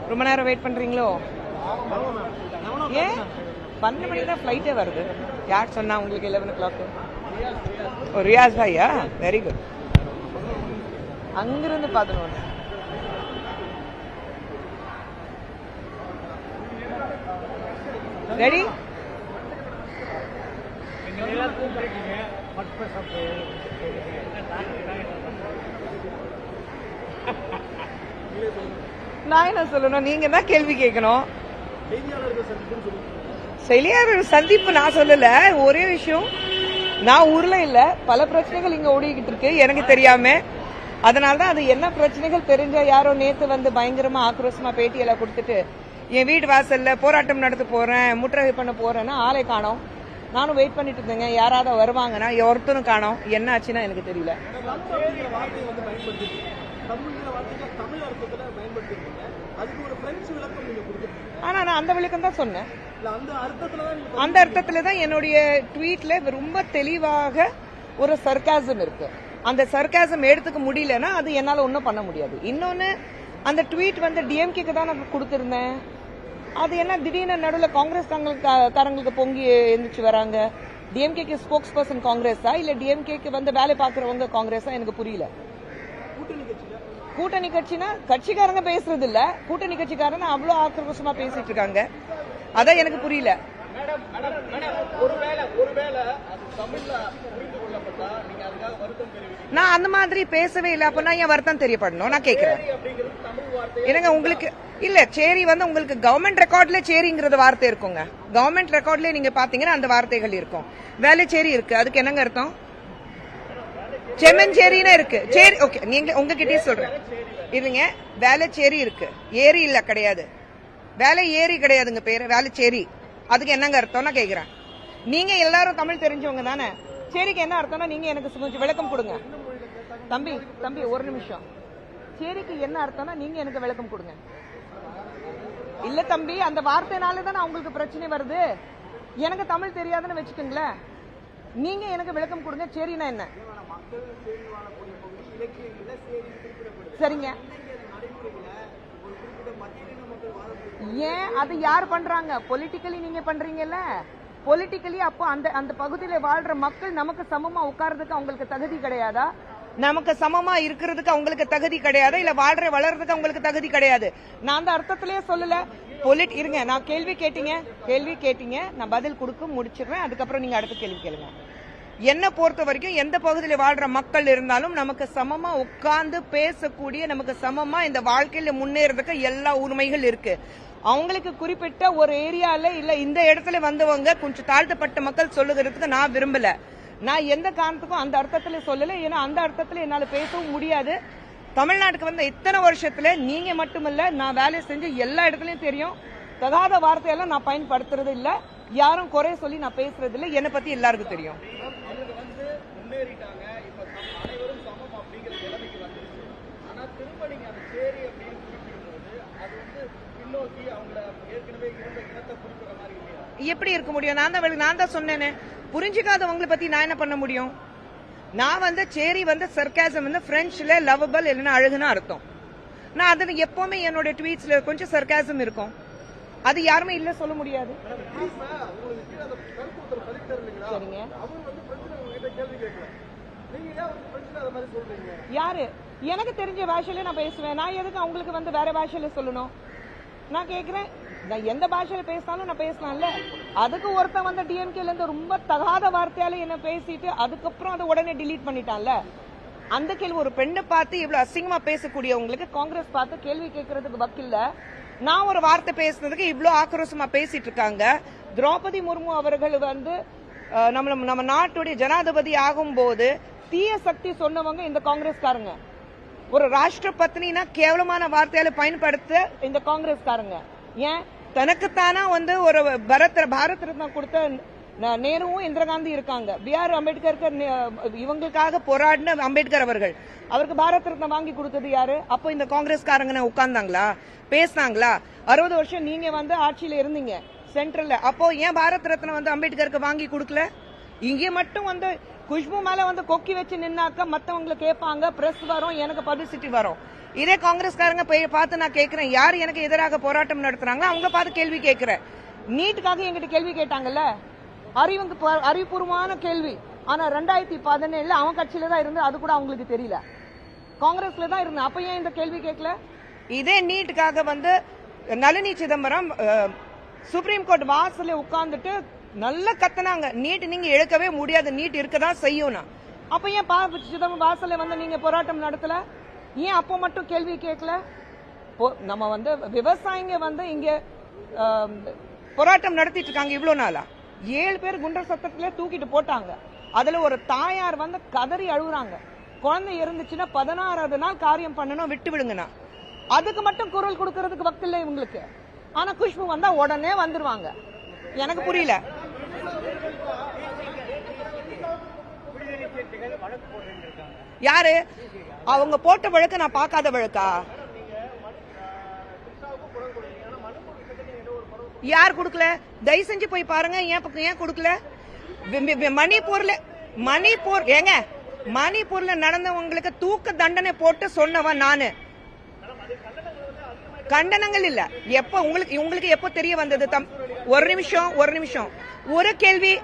ரொம்ப நேரம் வெயிட் பண்றீங்களோ? ஏன் 12 மணிக்கு தான் ஃபிளைட்டே வருது. யார் சொன்னா உங்களுக்கு 11 o'clock? ஓ, ரியாஸ் பாய்யா, வெரி குட். அங்கிருந்து 11. ரெடி? நான் என்ன சொல்லணும்? நீங்க தான் கேள்வி கேட்கணும். செய்தியாளர் சந்திப்பு நான் சொல்லல. ஒரே விஷயம், நான் ஊர்ல இல்ல, பல பிரச்சனைகள் இங்க ஓடிக்கிட்டு இருக்கு எனக்கு தெரியாம. அதனாலதான் அது என்ன பிரச்சனைகள் தெரிஞ்ச யாரோ நேத்து வந்து பயங்கரமா ஆக்ரோஷமா பேட்டியெல்லாம் கொடுத்துட்டு என் வீடு வாசல்ல போராட்டம் நடத்த போறேன், முற்றுகை பண்ண போறேன்னா ஆளை காணோம். நானும் வெயிட் பண்ணிட்டு இருந்தேங்க, யாராவது வருவாங்கன்னா ஒருத்தரும் காணோம். என்ன ஆச்சுன்னா எனக்கு தெரியல. ஆனா நான் அந்த விளக்கம் தான் சொன்னேன். அந்த அர்த்தத்துல தான் என்னுடைய ட்வீட்ல ரொம்ப தெளிவாக ஒரு சர்க்காசம் இருக்கு. அந்த சர்க்காசம் எடுத்துக்க முடியலன்னா அது என்னால ஒன்னும் பண்ண முடியாது. இன்னொன்னு, அந்த ட்வீட் வந்து டிஎம்கேக்கு தான் நான் கொடுத்திருந்தேன். அது என்ன திடீர்னு நடுவில் காங்கிரஸ் காரங்களுக்கு பொங்கி எழுந்துச்சு வராங்க. டிஎம்கேக்கு ஸ்போக்ஸ் பர்சன் காங்கிரஸா இல்ல டிஎம்கேக்கு வந்து வேலை பாக்குறவங்க காங்கிரஸா எனக்கு புரியல. கூட்டணி கட்சினா கட்சிக்காரங்க பேசுறது இல்ல, கூட்டணி கட்சிக்காரங்க அவ்வளவு ஆக்ரோஷமா பேசிட்டு இருக்காங்க. அதான் எனக்கு புரியல. நான் அந்த மாதிரி பேசவே இல்ல. அப்ப நான் என் வருத்தம் தெரியப்படணும். நான் கேக்குறேன், என்னங்க உங்களுக்கு இல்ல சேரி வந்து உங்களுக்கு கவர்மெண்ட் ரெக்கார்ட்ல சேரிங்கிறது வார்த்தை இருக்குங்க. கவர்மெண்ட் ரெக்கார்ட்ல நீங்க பாத்தீங்கன்னா அந்த வார்த்தைகள் இருக்கும். வேலைச்சேரி இருக்கு, அதுக்கு என்னங்க அர்த்தம்? செம்மஞ்சேரின்னு இருக்கு. சேரி ஓகே, நீங்க உங்ககிட்டயே சொல்றேன் இருங்க. வேலைச்சேரி இருக்கு, ஏரி இல்ல கிடையாது. வேலை ஏரி கிடையாதுங்க, பேரு வேலைச்சேரி. அதுக்கு என்னங்க அர்த்தம் நான் கேக்குறேன். நீங்க எல்லாரும் தமிழ் தெரிஞ்சவங்க தானே. சேரிக்கு என்ன அர்த்தம்னா நீங்க எனக்கு கொஞ்சம் விளக்கம் கொடுங்க. தம்பி ஒரு நிமிஷம். சேரிக்கு என்ன அர்த்தம்னா நீங்க எனக்கு விளக்கம் கொடுங்க. இல்ல தம்பி, அந்த வார்த்தைனாலதான் உங்களுக்கு பிரச்சனை வருது. எனக்கு தமிழ் தெரியாதுன்னு வச்சுக்கோங்களேன். நீங்க எனக்கு விளக்கம் கொடுங்க. சேரினா என்ன? சரிங்க, ஏன் அது யார் பண்றாங்க? பொலிட்டிக்கலி நீங்க பண்றீங்கல்ல. பொலிட்டிக்கலி அப்போ அந்த பகுதியில வாழ்ற மக்கள் நமக்கு சமமா உட்கார்றதுக்கு அவங்களுக்கு தகுதி கிடையாதா? நமக்கு சமமா இருக்கிறதுக்கு அவங்களுக்கு தகுதி கிடையாது, இல்ல வளர்றதுக்கு அவங்களுக்கு தகுதி கிடையாது. நான் அந்த அர்த்தத்திலேயே சொல்லல. இருங்க, நான் கேள்வி கேட்டீங்க, நான் பதில் கொடுக்க முடிச்சிருவேன். அதுக்கப்புறம் நீங்க அடுத்த கேள்வி கேளுங்க. என்ன பொறுத்த வரைக்கும் எந்த பகுதியில் வாழ்ற மக்கள் இருந்தாலும் நமக்கு சமமா உட்கார்ந்து பேசக்கூடிய, நமக்கு சமமா இந்த வாழ்க்கையில முன்னேறதுக்கு எல்லா உரிமைகள் இருக்கு. அவங்களுக்கு குறிப்பிட்ட ஒரு ஏரியால இல்ல இந்த இடத்துல வந்தவங்க கொஞ்சம் தாழ்த்தப்பட்ட மக்கள் சொல்லுகிறதுக்கு நான் விரும்பல. நான் எந்த காரணத்துக்கும் அந்த அர்த்தத்துல சொல்லல. ஏன்னா அந்த அர்த்தத்துல என்னால பேசவும் முடியாது. தமிழ்நாட்டுக்கு வந்த இத்தனை வருஷத்துல நீங்க மட்டுமல்ல, நான் வேலை செஞ்ச எல்லா இடத்துலயும் தெரியும், தகாத வார்த்தையெல்லாம் நான் பயன்படுத்துறது இல்ல. யாரும் குறை சொல்லி நான் பேசுறது இல்ல. என்னை பத்தி எல்லாருக்கும் தெரியும். எப்படி இருக்க முடியும்? நான் தான் சொன்னேனே, புரிஞ்சுக்காதவங்களை பத்தி நான் என்ன பண்ண முடியும்? நான் வந்து சேரி வந்து சர்க்காசம் வந்து பிரெஞ்சுல லவபிள் இல்லைன்னா அழகுன்னு அர்த்தம். நான் அது எப்பவுமே என்னோட ட்வீட்ஸ்ல கொஞ்சம் சர்க்காசம் இருக்கும். அது யாருமே இல்ல சொல்ல முடியாது. சரிங்க, யாரு? எனக்கு தெரிஞ்ச பாஷையில நான் பேசுவேன். நான் எதுக்கு அவங்களுக்கு வந்து வேற பாஷையில சொல்லணும்? நான் கேக்குறேன், நான் எந்த பாஷையில பேசினாலும் நான் பேசலாம்ல. அதுக்கு ஒருத்தன் வந்து டிஎம்கேல இருந்து ரொம்ப தகாத வார்த்தையால என்ன பேசிட்டு அதுக்கப்புறம் அதை உடனே டிலீட் பண்ணிட்டான்ல. அந்த கேள்வி, ஒரு பெண்ணை பார்த்து இவ்வளவு அசிங்கமா பேசக்கூடியவங்களுக்கு காங்கிரஸ் பார்த்து கேள்வி கேட்கறதுக்கு வக்கில்ல. நான் ஒரு வார்த்தை பேசுனதுக்கு இவ்வளவு ஆக்ரோஷமா பேசிட்டு இருக்காங்க. திரௌபதி முர்மு அவர்கள் வந்து நம்ம நாட்டுடைய ஜனாதிபதி ஆகும் போது தீய சக்தி சொன்னவங்க இந்த காங்கிரஸ்காரங்க. ஒரு ராஷ்டிர பத்னினா கேவலமான வார்த்தையால பயன்படுத்த இந்த காங்கிரஸ்காரங்க. ஏன் தனக்குத்தானா வந்து ஒரு பாரத் ரத்னா கொடுத்த நேருவும் இந்திரா காந்தி இருக்காங்க. B.R. அம்பேத்கருக்கு இவங்களுக்காக போராடின அம்பேத்கர் அவர்கள், அவருக்கு பாரத் ரத்னா வாங்கி கொடுத்தது யாரு? அப்போ இந்த காங்கிரஸ்காரங்க உட்கார்ந்தாங்களா, பேசினாங்களா? 60 வருஷம் நீங்க வந்து ஆட்சியில இருந்தீங்க சென்ட்ரல்ல. அப்போ ஏன் பாரத் ரத்னா வந்து அம்பேத்கருக்கு வாங்கி கொடுக்கல? இங்கே மட்டும் வந்து குஷ்பு மேல வந்து கொக்கி வச்சு நின்னாக்க மத்தவங்களை கேட்பாங்க, பிரஸ் வரும், எனக்கு பப்ளிசிட்டி வரும். இதே காங்கிரஸ்காரங்க பார்த்து நான் கேட்கிறேன், யார் எனக்கு எதிராக போராட்டம் நடத்துறாங்களோ அவங்க பார்த்து கேள்வி கேட்கிறேன். நீட்டுக்காக எங்கிட்ட கேள்வி கேட்டாங்கல்ல, அறிவுபூர்வமான கேள்வி. ஆனா 2017 அவன் கட்சியில தான் இருந்து, அது கூட அவங்களுக்கு தெரியல, காங்கிரஸ்ல தான் இருந்தேன். அப்ப ஏன் இந்த கேள்வி கேட்கல? இதே நீட்டுக்காக வந்து நளினி சிதம்பரம் சுப்ரீம் கோர்ட் வாசல்ல உட்கார்ந்துட்டு நல்லா கத்துனாங்க, நீட் நீங்க இழக்கவே முடியாது, நீட் இருக்கதான் செய்யும். அப்ப ஏன் சிதம்பரம் வாசல்ல வந்து நீங்க போராட்டம் நடத்தல? ஏன் அப்போ மட்டும் கேள்வி கேட்கல? நம்ம வந்து விவசாயிங்க வந்து இங்க போராட்டம் நடத்திட்டு இருக்காங்க இவ்வளவு நாளா. 7 பேர் குண்டர் சத்தத்திலே தூக்கிட்டு போட்டாங்க. அதுல ஒரு தாயார் வந்து கதறி அழுகுறாங்க, குழந்தை இருந்துச்சுன்னா 16வது நாள் காரியம் பண்ணணும், விட்டு விடுங்கண்ணா. அதுக்கு மட்டும் குரல் கொடுக்கறதுக்கு வக்து இல்லை இவங்களுக்கு. ஆனா குஷ்பு வந்தா உடனே வந்துருவாங்க. எனக்கு புரியல. யாரு அவங்க போட்ட வழக்கு? நான் பார்க்காத வழக்கா? யார் கொடுக்கல? தயவு செஞ்சு போய் பாருங்க. ஏன் கொடுக்கல? மணிப்பூர் ஏங்க, மணிப்பூர்ல நடந்தவங்களுக்கு தூக்க தண்டனை போட்டு சொன்னவன் நானு. கண்டனங்கள் இல்ல. எப்ப உங்களுக்கு எப்போ தெரிய வந்தது? ஒரு நிமிஷம் ஒரு கேள்வி.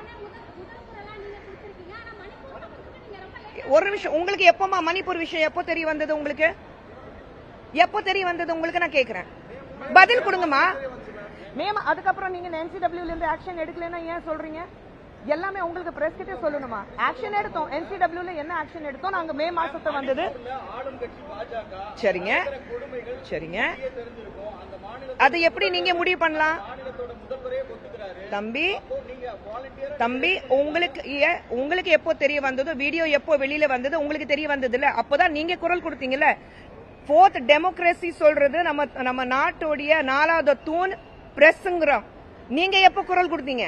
ஒரு நிமிஷம். உங்களுக்கு எப்பமா மணிப்பூர் விஷயம் எப்போ தெரிய வந்தது? உங்களுக்கு எப்போ தெரிய வந்தது? உங்களுக்கு நான் கேக்குறேன், பதில் கொடுங்கம்மா. அதுக்கப்புறம் நீங்க NCW இருந்து ஆக்ஷன் எடுக்கலன்னா ஏன் சொல்றீங்க? எல்லாமே உங்களுக்கு பிரஸ் கிட்ட சொல்லணுமா? ஆக்ஷன் எடுத்தோம். NCW என்ன ஆக்ஷன் எடுத்தோம்? நாங்க மே மாசத்துல வந்தது. சரிங்க, அது எப்படி நீங்க முடிவு பண்ணலாம்? தம்பி உங்களுக்கு எப்போ தெரிய வந்ததோ, வீடியோ எப்போ வெளியில வந்தது உங்களுக்கு தெரிய வந்தது இல்ல, அப்பதான் நீங்க குரல் கொடுத்தீங்கல்ல. 4th டெமோக்ரஸி சொல்றது நம்ம நாட்டோடைய 4வது தூண் பிரஸ்ங்கிறோம். நீங்க எப்போ குரல் கொடுத்தீங்க?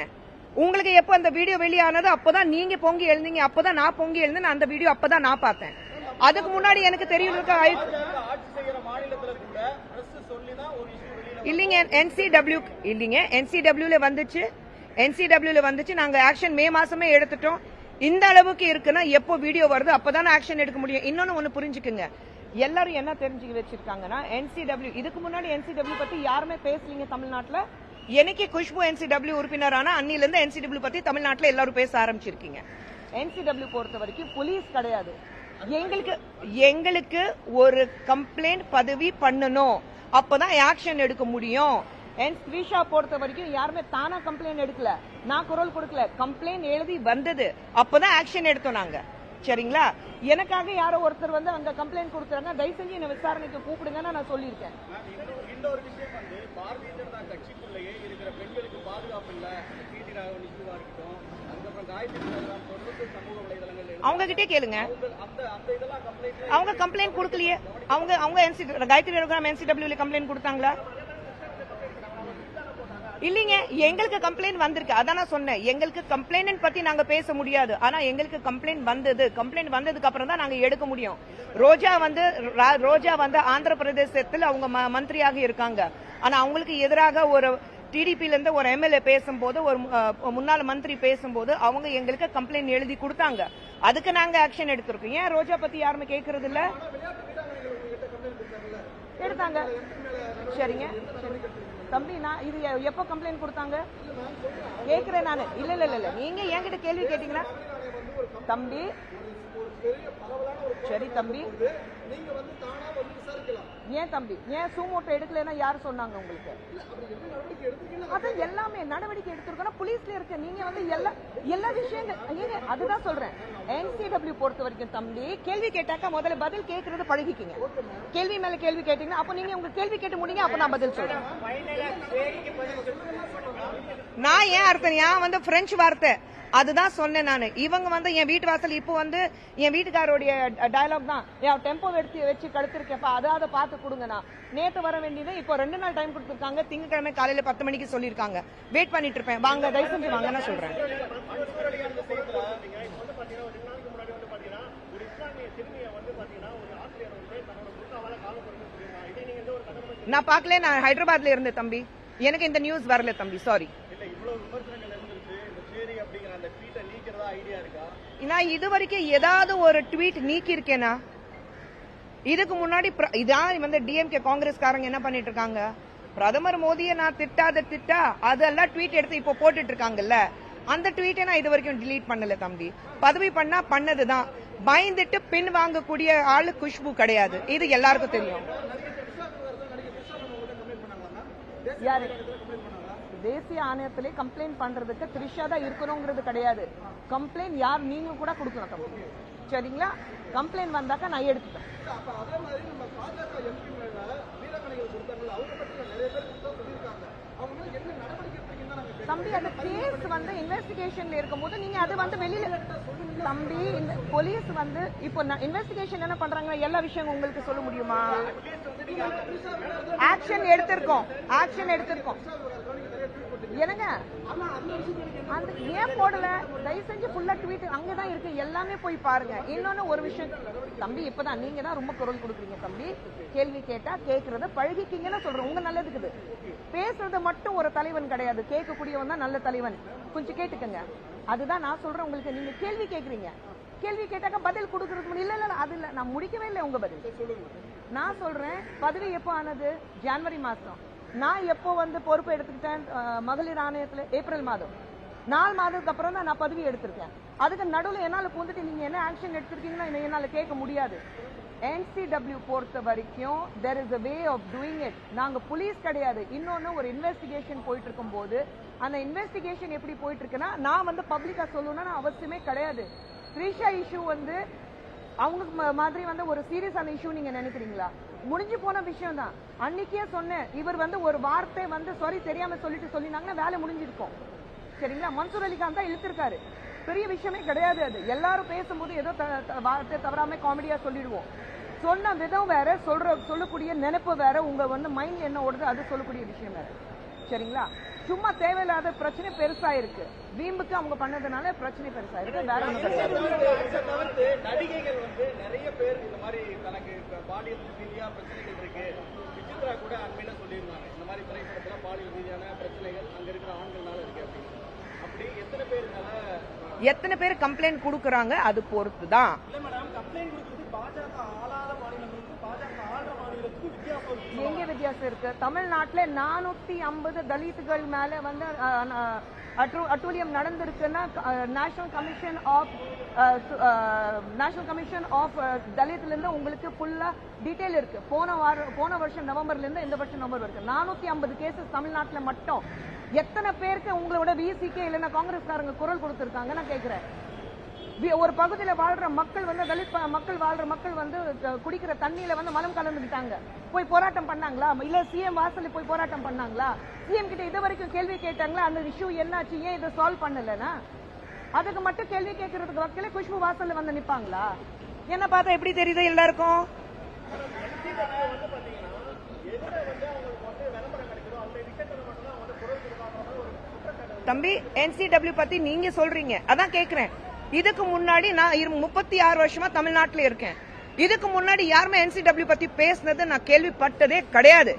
உங்களுக்கு எப்போ அந்த வீடியோ வெளியானது அப்பதான் நீங்க பொங்கி எழுந்தீங்க, அப்பதான் நான் பொங்கி எழுந்தேன். அந்த வீடியோ அப்பதான் நான் பார்த்தேன். அதுக்கு முன்னாடி எனக்கு தெரியும் இல்லீங்க. NCW வந்துச்சு. நாங்க ஆக்ஷன் மே மாசமே எடுத்துட்டோம். இந்த அளவுக்கு இருக்குன்னா எப்போ வீடியோ வருது அப்பதான் ஆக்ஷன் எடுக்க முடியும். இன்னொன்னு ஒண்ணு புரிஞ்சுக்குங்க, எல்லாரும் என்ன தெரிஞ்சு வச்சிருக்காங்கன்னா NCW இதுக்கு முன்னாடி NCW பத்தி யாருமே பேசலீங்க தமிழ்நாட்டுல. எனக்கு குஷ்பு NCW உறுப்பினரான அன்னில இருந்து NCW பத்தி தமிழ்நாட்டுல எல்லாரும் பேச ஆரம்பிச்சிருக்கீங்க. NCW பொறுத்த வரைக்கும் போலீஸ் கிடையாது. எங்களுக்கு ஒரு கம்ப்ளைண்ட் பதிவு பண்ணணும், அப்பதான் ஆக்ஷன் எடுக்க முடியும். ஸ்ரீஷா பொறுத்த வரைக்கும் யாருமே தானா கம்ப்ளைண்ட் எடுக்கல, நான் குரல் கொடுக்கல, கம்ப்ளைண்ட் எழுதி வந்தது, அப்பதான் ஆக்ஷன் எடுத்தோம் நாங்க. சரிங்களா? எனக்காக யாரோ ஒருத்தர் வந்து அங்க கம்ப்ளைண்ட் கொடுக்குறாங்க, தயவு செஞ்சு என்ன விசாரணைக்கு கூப்பிடுங்கன்னு நான் சொல்லியிருக்கேன். அவங்க கிட்டே கேளுங்க, அவங்க கம்ப்ளைண்ட் கொடுக்கலையே. அவங்க காயத்ரி NCW கம்ப்ளைண்ட் கொடுத்தாங்களா? இல்லீங்க, எங்களுக்கு கம்ப்ளைண்ட் வந்திருக்கு. அதான் நான் சொன்னேன், எங்களுக்கு கம்ப்ளைண்ட் பத்தி நாங்க பேச முடியாது. ஆனா எங்களுக்கு கம்ப்ளைண்ட் வந்ததுக்கு அப்புறம் தான் நாங்க எடுக்க முடியும். ரோஜா வந்து ஆந்திர பிரதேசத்தில் அவங்க மந்திரியாக இருக்காங்க. ஆனா அவங்களுக்கு எதிராக ஒரு TDPல இருந்து ஒரு MLA பேசும்போது, ஒரு முன்னாள் மந்திரி பேசும்போது அவங்க எங்களுக்கு கம்ப்ளைண்ட் எழுதி கொடுத்தாங்க. அதுக்கு நாங்க ஆக்ஷன் எடுத்திருக்கோம். ஏன் ரோஜா பத்தி யாருமே கேட்கறது இல்ல? எடுத்தாங்க. சரிங்க தம்பி, நான் இது எப்போ கம்ப்ளைண்ட் கொடுத்தாங்க கேக்குறேன் நானு. இல்ல நீங்க என்கிட்ட கேள்வி கேட்டீங்கன்னா தம்பி, சரி தம்பி, ஏன் தம்பி ஏன் சூமோட்டோ எடுக்கலன்னா யாரு சொன்னாங்க உங்களுக்கு? அதான் எல்லாமே நடவடிக்கை எடுத்திருக்கோம், போலீஸ்ல இருக்கு. நீங்க வந்து எல்லா விஷயங்கள் அதுதான் சொல்றேன். NCW பொறுத்த வரைக்கும் தம்பி, கேள்வி கேட்டாக்கா முதல்ல பதில் கேட்கறது பழகிக்கிங்க. கேள்வி மேல கேள்வி கேட்டீங்கன்னா அப்ப நீங்க உங்க கேள்வி கேட்டு முடிங்க, அப்ப நான் பதில் சொல்றேன். நான் ஏன் அர்த்தம் வந்து பிரெஞ்சு வார்த்தை அதுதான் சொன்னேன் நானு. இவங்க வந்து என் வீட்டு வாசல் இப்போ வந்து என் வீட்டுக்காரோடைய டயலாக் தான், டெம்போ வச்சு கடுத்திருக்கேப்பா, அதாவது பார்த்து கொடுங்கண்ணா. நேற்று வர வேண்டியது இப்போ 2 நாள் டைம் கொடுத்துருக்காங்க. திங்கட்கிழமை காலையில 10 மணிக்கு சொல்லியிருக்காங்க. வெயிட் பண்ணிட்டு இருப்பேன், வாங்க தயவு செஞ்சு வாங்க நான் சொல்றேன். நான் பார்க்கல, நான் ஹைதராபாத்ல இருந்தேன் தம்பி, எனக்கு இந்த நியூஸ் வரல தம்பி, சாரி. நான் இது வரைக்கும் ஏதாவது ஒரு ட்வீட் நீக்கி இருக்கேனா? இதுக்கு முன்னாடி இதான் வந்து டிஎம்கே காங்கிரஸ்காரங்க என்ன பண்ணிட்டு இருக்காங்க, பிரதமர் மோடியை நான் திட்டா அதெல்லாம் ட்வீட் எடுத்து இப்போ போட்டுட்டு இருக்காங்கல்ல, அந்த ட்வீட்டை நான் இது வரைக்கும் டிலீட் பண்ணல தம்பி. பதவி பண்ணா பண்ணதுதான், பயந்துட்டு பின் வாங்கக்கூடிய ஆளு குஷ்பு கிடையாது, இது எல்லாருக்கும் தெரியும். தேசிய ஆணையத்திலே கம்ப்ளைண்ட் பண்றதுக்கு த்ரிஷா தான் இருக்கணுங்கிறது கிடையாது. கம்ப்ளைண்ட் யார் நீங்க கூட கொடுக்கணும் தம்பி, சரிங்களா? கம்ப்ளைண்ட் வந்தாக்கா நான் எடுத்துப்பேன். தம்பி அந்த கேஸ் வந்து இன்வெஸ்டிகேஷன்ல இருக்கும்போது நீங்க அது வந்து வெளியில தம்பி, இந்த போலீஸ் வந்து இப்போ இன்வெஸ்டிகேஷன் என்ன பண்றாங்க எல்லா விஷயம் உங்களுக்கு சொல்ல முடியுமா? ஆக்ஷன் எடுத்திருக்கோம் என்னங்க, அந்த ஏன் போடல? தயவு செஞ்சு ஃபுல்லா ட்வீட் அங்கதான் இருக்கு, எல்லாமே போய் பாருங்க. இன்னொன்னு ஒரு விஷயம் தம்பி, இப்பதான் நீங்க தான் ரொம்ப குரல் கொடுக்குறீங்க தம்பி. கேள்வி கேட்டா கேட்கறத பழகிக்கீங்கன்னு சொல்றேன், உங்க நல்லதுக்குது. பேசுறது மட்டும் ஒரு தலைவன் கிடையாது, கேட்கக்கூடியவன் தான் நல்ல தலைவன். கொஞ்சம் கேட்டுக்கங்க, அதுதான் நான் சொல்றேன் உங்களுக்கு. நீங்க கேள்வி கேட்கறீங்க, கேள்வி கேட்டாக்க பதில் கொடுக்கறது இல்ல, அது இல்ல, நான் முடிக்கவே இல்லை உங்க பதில். நான் சொல்றேன் பதவி எப்போ ஆனது? ஜனவரி மாசம். நான் எப்போ வந்து பொறுப்பு எடுத்துக்கிட்டேன் மகளிர் ஆணையத்துல? ஏப்ரல் மாதம். 4 மாதத்துக்கு அப்புறம் தான் நான் பதவி எடுத்திருக்கேன். அதுக்கு நடுவில் என்னால பூந்துட்டு நீங்க என்ன ஆக்ஷன் எடுத்திருக்கீங்கன்னா என்னால கேட்க முடியாது. NCW பொறுத்த வரைக்கும் there is a way of doing it. நாங்க போலீஸ் கிடையாது. இன்னொன்னு ஒரு இன்வெஸ்டிகேஷன் போயிட்டு இருக்கும் போது அந்த இன்வெஸ்டிகேஷன் எப்படி போயிட்டு இருக்குன்னா நான் வந்து பப்ளிக்கா சொல்லணும்னு அவசியமே கிடையாது. த்ரிஷா இஷ்யூ வந்து அவங்க மாதிரி வந்து ஒரு சீரியஸான இஷ்யூ நீங்க நினைக்கிறீங்களா? முடிஞ்சு போன விஷயம் தான். அன்னைக்கே சொன்னேன், இவர் வந்து ஒரு வார்த்தை வந்து சாரி தெரியாம சொல்லினாங்கன்னா வேலை முடிஞ்சிருக்கும், சரிங்களா? மன்சூர் அலிகான் தான் இழுத்திருக்காரு, பெரிய விஷயமே கிடையாது அது. எல்லாரும் பேசும்போது ஏதோ வார்த்தை தவறாம காமெடியா சொல்லிடுவோம். சொன்ன விதம் வேற, சொல்லக்கூடிய நினைப்பு வேற, உங்க வந்து மைண்ட் என்ன ஓடுது அது சொல்லக்கூடிய விஷயம் வேற, சரிங்களா? சும்மா தேவையில்லாத பிரச்சனை பெருசா இருக்கு, வீம்புக்கு அவங்க பண்ணதுனால பிரச்சனை பெருசா இருக்கு, வேற ஒன்றும் கிடையாது. நடிகைகள் வந்து நிறைய பேர் இந்த மாதிரி தனக்கு பாலியல் ரீதியா பிரச்சனைகள் இருக்கு. விசித்ரா கூட அண்மையில சொல்லியிருந்தாங்க, இந்த மாதிரி திரைப்படத்துல பாலியல் ரீதியான பிரச்சனைகள் அங்க இருக்கிற ஆண்கள்னால இருக்கு அப்படின்னு. அப்படி எத்தனை பேர் கம்ப்ளைண்ட் கொடுக்கறாங்க அது பொறுத்து தான். இல்ல மேடம், கம்ப்ளைண்ட் கொடுக்கிறது பாஜக ஆளாத மாநிலங்களுக்கும் பாஜக ஆள்ற மாநிலத்துக்கும் வித்தியாசம் இருக்கு. எங்க வித்தியாசம் இருக்கு? தமிழ்நாட்டுல 450 தலித்துகள் மேல வந்து அட்டூழியம் நடந்திருக்குன்னா நேஷனல் கமிஷன் ஆஃப் தலித்ல இருந்து உங்களுக்கு ஃபுல்லா டீடைல் இருக்கு. போன வருஷம் நவம்பர்ல இருந்து இந்த வருஷம் நவம்பர் வரைக்கும் 450 கேசஸ் தமிழ்நாட்டுல மட்டும். எத்தனை பேருக்கு உங்களோட விசிகே இல்லைன்னா காங்கிரஸ்காரங்க குரல் கொடுத்திருக்காங்க நான் கேட்கிறேன். ஒரு பகுதியில வாழ்ற மக்கள் வந்து தலித் மக்கள் வந்து குடிக்கிற தண்ணியில வந்து மலம் கலந்துட்டாங்க, போய் போராட்டம் பண்ணாங்களா? இல்ல சிஎம் வாசல்ல போய் போராட்டம் பண்ணாங்களா? சிஎம் கிட்ட இது வரைக்கும் கேள்வி கேட்டாங்களா? அந்த இஷ்யூ என்னாச்சு, ஏன் இதை சால்வ் பண்ணலன்னா? அதுக்கு மட்டும் கேள்வி கேட்கறதுக்கு வக்கீல குஷ்பு வாசல்ல வந்து நிப்பாங்களா? என்ன பார்த்தா எப்படி தெரியுது எல்லாருக்கும்? தம்பி NCW பத்தி நீங்க சொல்றீங்க, அதான் கேக்குறேன். இதுக்கு முன்னாடி நான் 36 வருஷமா தமிழ்நாட்டுல இருக்கேன். இதுக்கு முன்னாடி யாருமே NCW பத்தி பேசினது நான் கேள்விப்பட்டதே கிடையாது.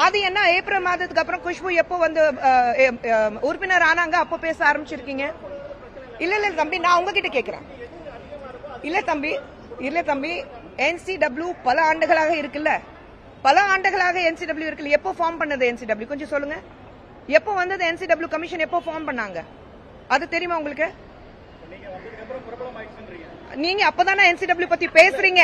அது என்ன ஏப்ரல் மாதத்துக்கு அப்புறம் குஷ்பு எப்போ வந்து உறுப்பினர் ஆனாங்க அப்போ பேச ஆரம்பிச்சிருக்கீங்க? இல்ல தம்பி, நான் உங்ககிட்ட கேக்குறேன். இல்ல தம்பி NCW பல ஆண்டுகளாக இருக்குல்ல, NCW இருக்குல்ல. எப்போ ஃபார்ம் பண்ணது NCW கொஞ்சம் சொல்லுங்க. எப்போ வந்தது NCW கமிஷன், எப்போ ஃபார்ம் பண்ணாங்க அது தெரியுமா உங்களுக்கு? நீங்க அப்பதானே NCW பத்தி பேசுறீங்க.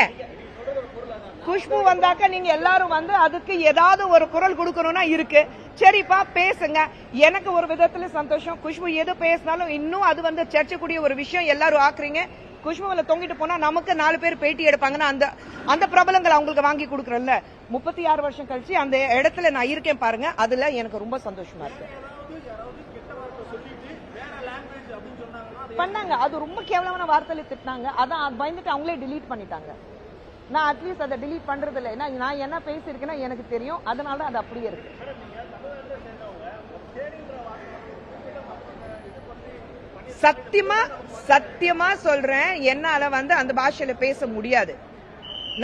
குஷ்பு வந்தாக்க நீங்க எல்லாரும் வந்து அதுக்கு ஏதாவது ஒரு குரல் கொடுக்கணும்னா இருக்கு. சரிப்பா பேசுங்க, எனக்கு ஒரு விதத்துல சந்தோஷம். குஷ்பு எது பேசினாலும் இன்னும் அது வந்து சர்ச்சைக்கூடிய ஒரு விஷயம் எல்லாரும் ஆக்குறீங்க. குஷ்புல தொங்கிட்டு போனா நமக்கு 4 பேர் பேட்டி எடுப்பாங்கன்னா அந்த பிரபலங்கள் அவங்களுக்கு வாங்கி கொடுக்கறல்ல. 36 வருஷம் கழிச்சு அந்த இடத்துல நான் இருக்கேன் பாருங்க, அதுல எனக்கு ரொம்ப சந்தோஷமா இருக்கு. பண்ணாங்க, அது ரொம்ப கேவலமான வார்த்தையில திட்டினாங்க, அதான் பயந்துட்டு அவங்களே டிலீட் பண்ணிட்டாங்க. நான் அட்லீஸ்ட் அதை டிலீட் பண்றது இல்லை, ஏன்னா நான் என்ன பேசியிருக்கேன்னா எனக்கு தெரியும், அதனால அது அப்படியே இருக்கு. சத்தியமா சொல்றேன், என்னால வந்து அந்த பாஷையில பேச முடியாது.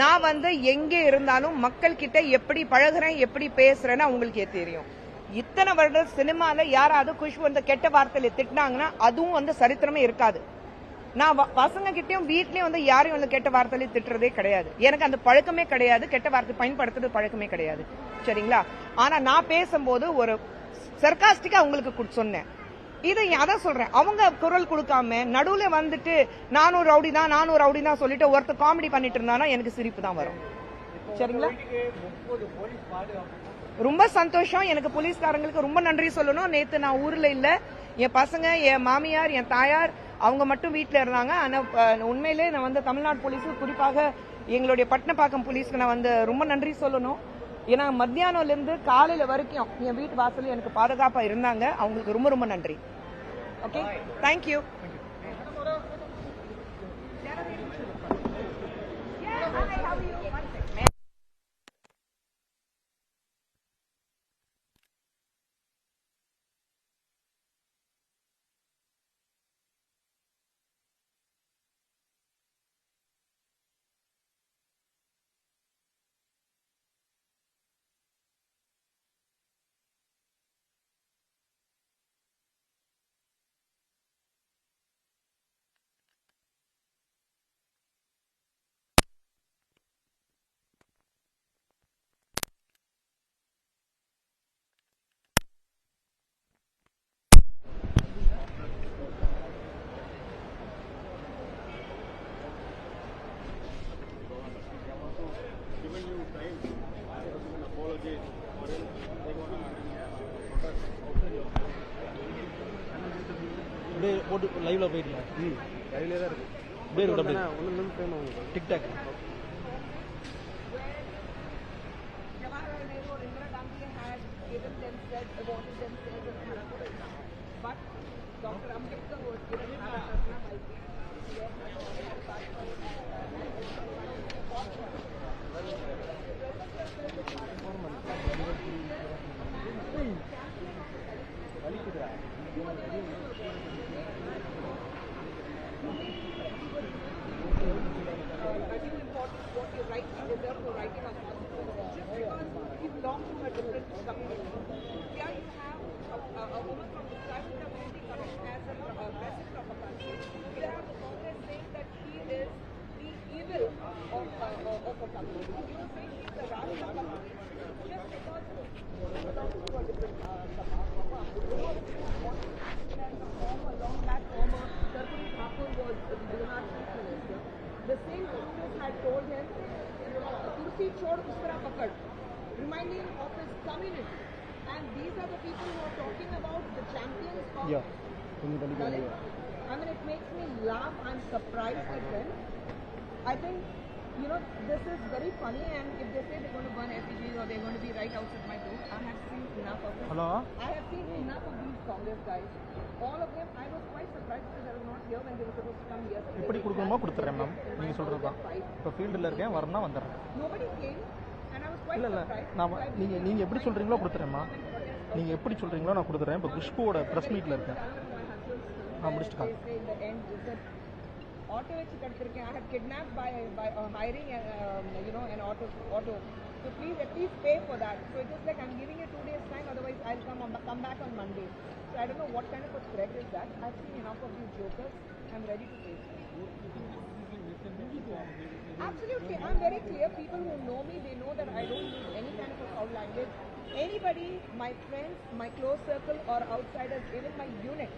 நான் வந்து எங்க இருந்தாலும் மக்கள் கிட்ட எப்படி பழகுறேன், எப்படி பேசுறேன்னு உங்களுக்கே தெரியும். இத்தனை வருடம் சினிமால யாராவது குஷ்பு வந்து கெட்ட வார்த்தையில திட்டினாங்கன்னா அதுவும் வந்து சரித்திரமே இருக்காது. நான் பசங்க கிட்டயும் வீட்லயும் வந்து யாரையும் வந்து கெட்ட வார்த்தையில திட்டுறதே கிடையாது. எனக்கு அந்த பழக்கமே கிடையாது. கெட்ட வார்த்தை பயன்படுத்துறது பழக்கமே கிடையாது. சரிங்களா? ஆனா நான் பேசும்போது ஒரு சர்காஸ்டிக்கா உங்களுக்கு சொன்னேன். இதை அதான் சொல்றேன். அவங்க குரல் கொடுக்காம நடுவுல வந்துட்டு நானும் ரவுடி தான் சொல்லிட்டு ஒருத்தர் காமெடி பண்ணிட்டு இருந்தானா எனக்கு சிரிப்பு தான் வரும். சரிங்களா? ரொம்ப சந்தோஷம். எனக்கு போலீஸ்காரங்களுக்கு ரொம்ப நன்றி சொல்லணும். நேத்து நான் ஊர்ல இல்ல. என் பசங்க, என் மாமியார், என் தாயார் அவங்க மட்டும் வீட்டுல இருந்தாங்க. ஆனா உண்மையிலே நான் வந்து தமிழ்நாடு போலீஸுக்கு, குறிப்பாக எங்களுடைய பட்டணப்பாக்கம் போலீஸ்க்கு நான் வந்து ரொம்ப நன்றி சொல்லணும். ஏன்னா மத்தியானம்ல இருந்து காலையில வரைக்கும் என் வீட்டு வாசல்ல எனக்கு பாதுகாப்பா இருந்தாங்க. அவங்களுக்கு ரொம்ப ரொம்ப நன்றி. Okay, thank you. போட்டு லைவ்ல போயிடலாம். லைவ்ல தான் இருக்கு. அப்படியே TikTok reminding of his community, and these are the people who are talking about the champions of Dalit. I mean, it makes me laugh. I'm surprised at them. I think, you know, this is very funny, and if they say they're going to burn effigies or they're going to be right outside my door, I have seen enough of it. Hello? I have seen enough of these Congress guys. All of them, I was quite surprised because I was not here when they were supposed to come here. எப்படி கொடுக்கணுமோ கொடுத்துறேன் ma'am. நீங்க சொல்றது தான். இப்போ ஃபீல்ட்ல இருக்கேன், வரணும் வந்துறேன். Nobody came, and I was quite surprised. நான் நீங்க எப்படி சொல்றீங்களோ கொடுத்துறேன்மா. நீங்க எப்படி சொல்றீங்களோ நான் கொடுத்துறேன். இப்போ குஷ்புவோட பிரஸ் மீட்ல இருக்கேன். நான் முடிச்சிட்டேன். Auto I had kidnapped by hiring an auto. So please at least pay for that. So it is like I'm giving you 2 days time, otherwise I'll come back on Monday. So I don't know what kind of a threat is that. I've seen enough of these jokers. I'm ready to face it. Absolutely, I'm very clear. People who know me, they know that I don't use any kind of a foul language. Anybody, my friends, my close circle or outsiders, even my unit,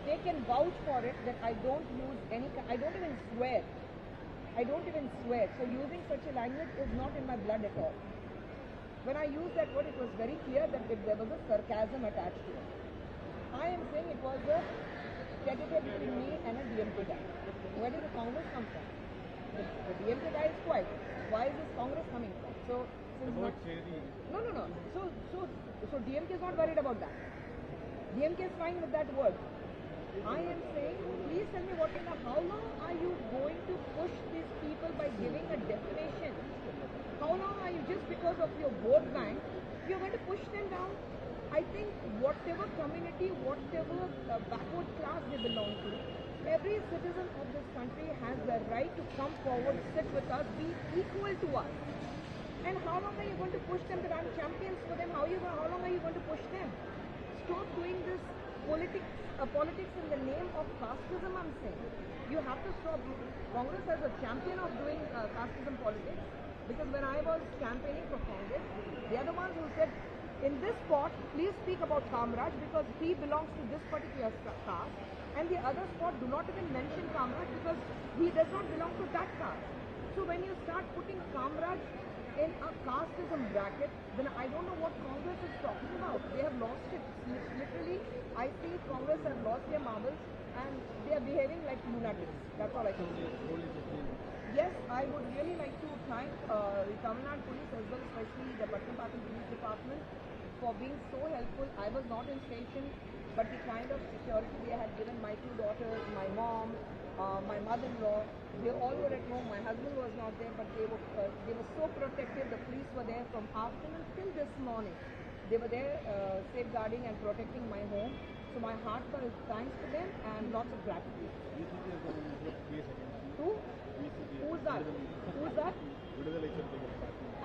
they can vouch for it that I don't use I don't even swear. So using such a language is not in my blood at all. When I used that word, it was very clear that there was a sarcasm attached to it. I am saying it was a tete-a-tete between me and a DMK guy. Where did the Congress come from? The DMK guy is quiet. Why is this Congress coming from? So no. So DMK is not worried about that. DMK is fine with that word. I am saying, please tell me how long are you going to push these people by giving a definition? How long are you, just because of your vote bank, you're going to push them down? I think whatever community, whatever backward class they belong to, every citizen of this country has the right to come forward, sit with us, be equal to us. And how long are you going to push them that I'm champions for them? How long are you going to push them? Stop doing this politics in the name of casteism, I'm saying. You have to stop. Congress as a champion of doing casteism politics. Because when I was campaigning for Congress, they are the ones who said, in this spot, please speak about Kamraj because he belongs to this particular caste. And the other spot, do not even mention Kamraj because he does not belong to that caste. So when you start putting Kamraj in a casteism bracket, then I don't know what Congress is talking about. They have lost it. Literally, I feel Congress have lost their marbles and they are behaving like lunatics. That's all I can say. Yes, I would really like to thank the Tamil Nadu police as well, especially the Patnampati police department for being so helpful. I was not in station, but the kind of security they had given my two daughters, my mom, my mother-in-law, they all were at home. My husband was not there, but they were so protective. The police were there from afternoon till this morning. They were there safeguarding and protecting my home. So my heartfelt thanks to them and lots of gratitude. Who? Who's that? Who's that?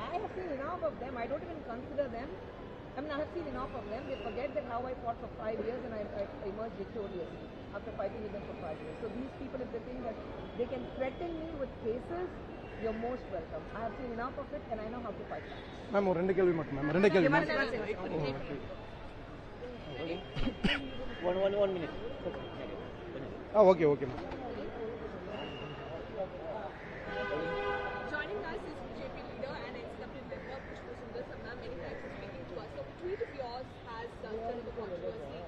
I have seen enough of them. I don't even consider them. I mean, I have seen enough of them. They forget that how I fought for 5 years and I emerged victorious after fighting with them for 5 years. So these people, if they think that they can threaten me with cases, you're most welcome. I have seen enough of it and I know how to fight back. Ma'am, ஒரு ரெண்டு கேள்வி மட்டும் ma'am. ரெண்டு கேள்வி. One minute. Okay, ma'am. Joining us is BJP leader and ex-cabinet member Kushboo many times speaking to us. So a tweet of yours has stirred the controversy.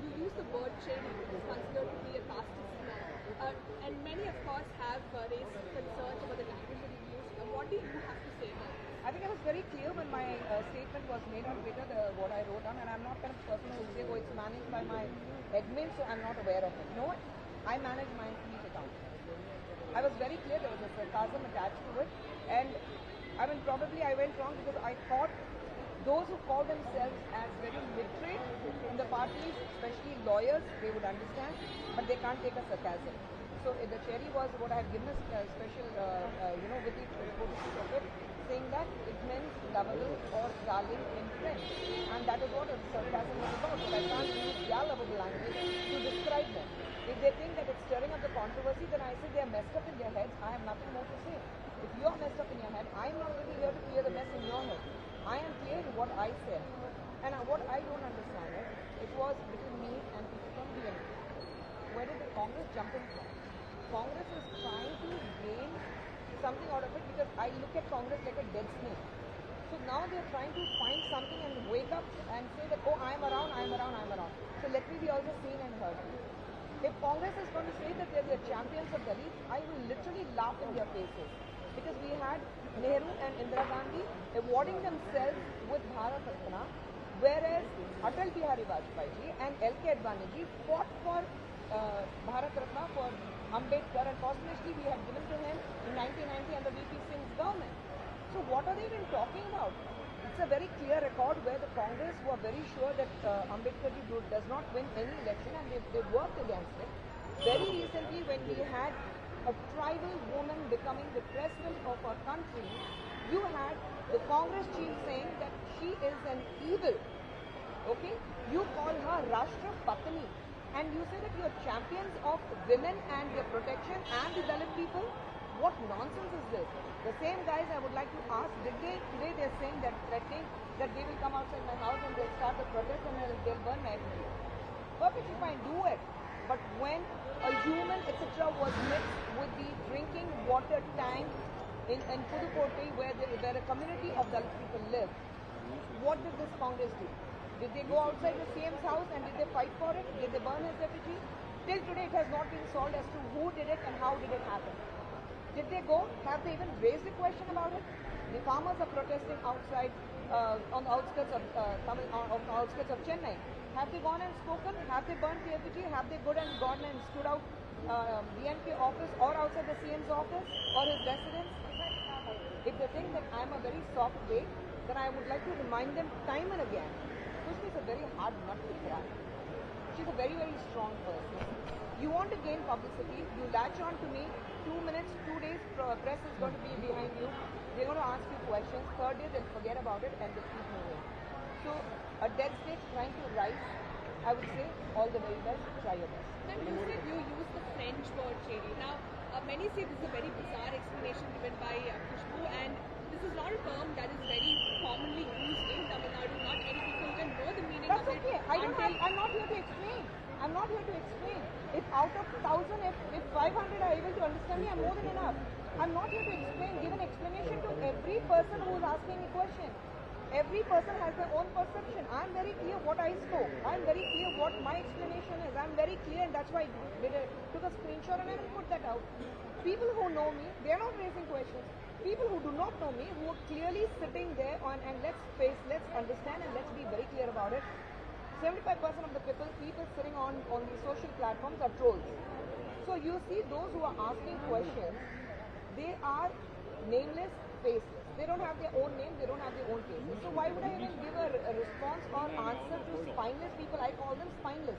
You use the word training, which is considered to be a casteist law. And many, of course, have raised concerns about the language that you use. What do you have to say about it? I think I was very clear when my statement was made on Twitter, what I wrote down, and I'm not kind of person who will say, oh, it's managed by my admin, so I'm not aware of it. No, I manage my tweet account. I was very clear there was a sarcasm attached to it, and I mean, probably I went wrong because I thought those who call themselves as very literate in the parties, especially lawyers, they would understand, but they can't take a sarcasm. So the cherry was what I had given a special, with the photoshoot of it, saying that it means lovable or darling in French, and that is what sarcasm was about. But I can't use their lovable language to describe them. If they think that it's stirring up the controversy, then I say they are messed up in their heads. I have nothing more to say. If you are messed up in your head, I am not really here to clear the mess in your head. I am clearing what I said. And what I don't understand is, it was between me and people from DMK. Where did the Congress jump in from? Congress is trying to gain something out of it because I look at Congress like a dead snake. So now they're trying to find something and wake up and say that, oh, I'm around. So let me be also seen and heard. If Congress is going to say that they're the champions of Dalit, I will literally laugh in their faces. Because we had Nehru and Indira Gandhi awarding themselves with Bharat Ratna, whereas Atal Bihari Vajpayee and L.K. Advani fought for Bharat Ratna for Ambedkar, and posthumously we had given to him in 1990 under V.P. Singh's government. So what are they even talking about? It's a very clear record where the Congress were very sure that Ambedkar does not win any election, and they worked against it. Very recently, when we had a tribal woman becoming the president of our country, you had the Congress chief saying that she is an evil. Okay? You call her Rashtra Patni, and you say that you are champions of women and their protection and the Dalit people. What nonsense is this? The same guys I would like to ask, today they're saying that threatening that they will come outside my house and they'll start a protest and they'll burn my everything. Perfectly fine, do it. But when a human, etc. was mixed with the drinking water tank in Pudukkottai where a community of Dalit people live, what did this Congress do? Did they go outside the CM's house and did they fight for it? Did they burn his effigy? Till today it has not been solved as to who did it and how did it happen. Did they go? Have they even raised a question about it? The farmers are protesting outside on the outskirts of Chennai. Have they gone and spoken? Have they burnt the effigy? Have they gone and stood out DMK office or outside the CM's office or his residence? If they think that I'm a very soft bait, then I would like to remind them time and again. Kushboo is a very hard nut to crack. She's a very, very strong person. You want to gain publicity, you latch on to me, 2 minutes, 2 days, press is going to be behind you. They're going to ask you questions. Third day, they'll forget about it and they'll keep moving. So, a dead snake trying to rise I would say all the very best, try your best. Then you said you use the French word shady. Now, many say this is a very bizarre explanation given by Kushboo, and this is not a term that is very commonly used in Tamil Nadu. Not many people even know the meaning That's of okay. it. I'm not here to explain. I'm not here to explain. If out of 1,000, if 500 are able to understand me, I'm more than enough. I'm not here to explain. Give an explanation to every person who is asking a question. Every person has their own perception. I'm very clear what I spoke. I'm very clear what my explanation is. I'm very clear, and that's why I took a screenshot and I will put that out. People who know me, they're not raising questions. People who do not know me, who are clearly sitting there and let's understand and let's be very clear about it. 75% of the people sitting on the social platforms are trolls. So you see those who are asking questions, they are nameless, faceless. They don't have their own name, they don't have their own faces. So why would I even give a response or answer to spineless people? I call them spineless.